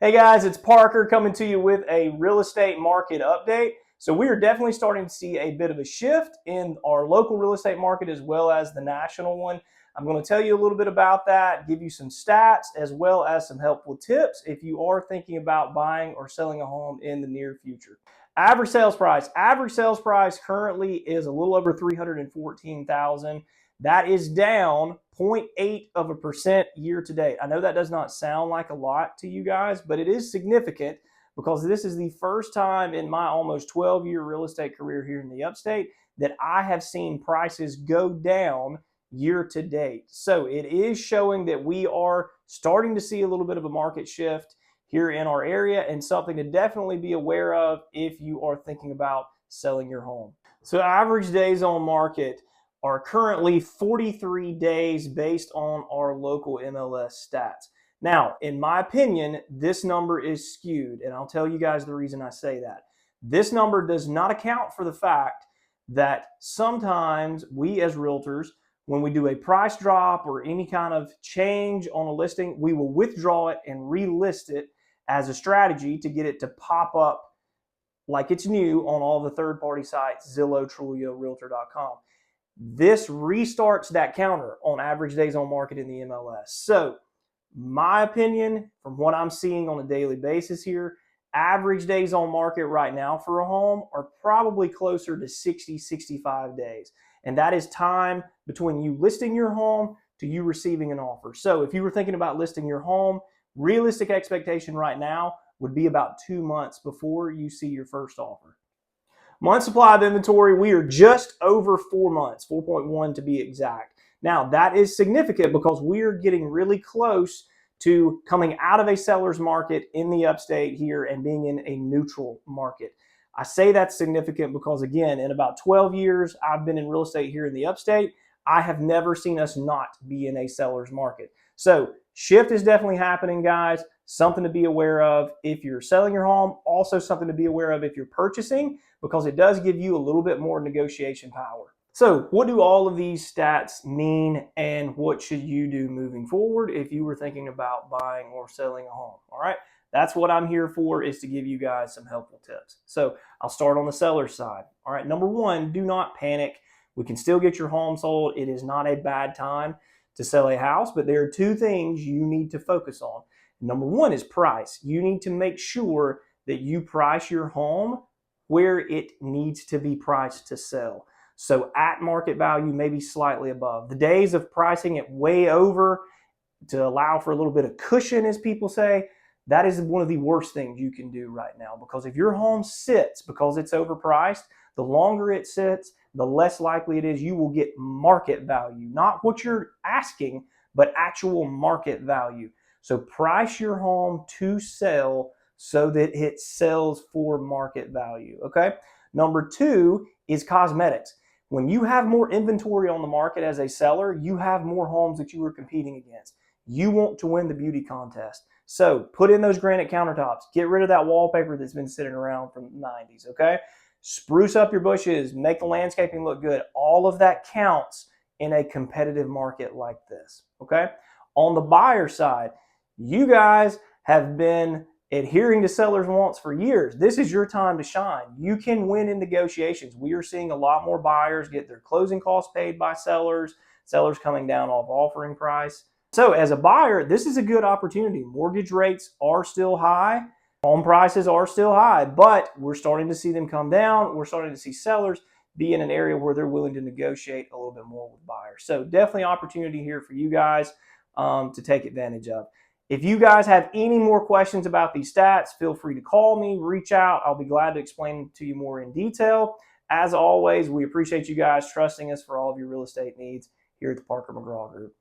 Hey guys, it's Parker coming to you with a real estate market update. So we are definitely starting to see a bit of a shift in our local real estate market as well as the national one. I'm going to tell you a little bit about that, give you some stats as well as some helpful tips if you are thinking about buying or selling a home in the near future. Average sales price. Average sales price currently is a little over $314,000. That is down 0.8% year to date. I know that does not sound like a lot to you guys, but it is significant because this is the first time in my almost 12-year real estate career here in the upstate that I have seen prices go down year to date. So it is showing that we are starting to see a little bit of a market shift here in our area and something to definitely be aware of if you are thinking about selling your home. So average days on market are currently 43 days based on our local MLS stats. Now, in my opinion, this number is skewed, and I'll tell you guys the reason I say that. This number does not account for the fact that sometimes we as realtors, when we do a price drop or any kind of change on a listing, we will withdraw it and relist it as a strategy to get it to pop up like it's new on all the third-party sites, Zillow, Trulia, Realtor.com. This restarts that counter on average days on market in the MLS. So my opinion, from what I'm seeing on a daily basis here, average days on market right now for a home are probably closer to 60, 65 days. And that is time between you listing your home to you receiving an offer. So if you were thinking about listing your home, realistic expectation right now would be about 2 months before you see your first offer. Month supply of inventory, we are just over 4 months, 4.1 to be exact. Now, that is significant because we are getting really close to coming out of a seller's market in the upstate here and being in a neutral market. I say that's significant because, again, in about 12 years I've been in real estate here in the upstate, I have never seen us not be in a seller's market. So shift is definitely happening, guys. Something to be aware of if you're selling your home, also something to be aware of if you're purchasing, because it does give you a little bit more negotiation power. So what do all of these stats mean, and what should you do moving forward if you were thinking about buying or selling a home? All right, that's what I'm here for, is to give you guys some helpful tips. So I'll start on the seller side. All right, number one, do not panic. We can still get your home sold. It is not a bad time to sell a house, but there are two things you need to focus on. Number one is price. You need to make sure that you price your home where it needs to be priced to sell. So at market value, maybe slightly above. The days of pricing it way over to allow for a little bit of cushion, as people say, that is one of the worst things you can do right now, because if your home sits because it's overpriced, the longer it sits, the less likely it is you will get market value, not what you're asking, but actual market value. So price your home to sell so that it sells for market value, okay? Number two is cosmetics. When you have more inventory on the market as a seller, you have more homes that you are competing against. You want to win the beauty contest. So put in those granite countertops. Get rid of that wallpaper that's been sitting around from the 90s, okay? Spruce up your bushes. Make the landscaping look good. All of that counts in a competitive market like this, okay? On the buyer side, you guys have been adhering to sellers' wants for years. This is your time to shine. You can win in negotiations. We are seeing a lot more buyers get their closing costs paid by sellers, sellers coming down off offering price. So as a buyer, this is a good opportunity. Mortgage rates are still high. Home prices are still high, but we're starting to see them come down. We're starting to see sellers be in an area where they're willing to negotiate a little bit more with buyers. So definitely opportunity here for you guys to take advantage of. If you guys have any more questions about these stats, feel free to call me, reach out. I'll be glad to explain to you more in detail. As always, we appreciate you guys trusting us for all of your real estate needs here at the Parker McGraw Group.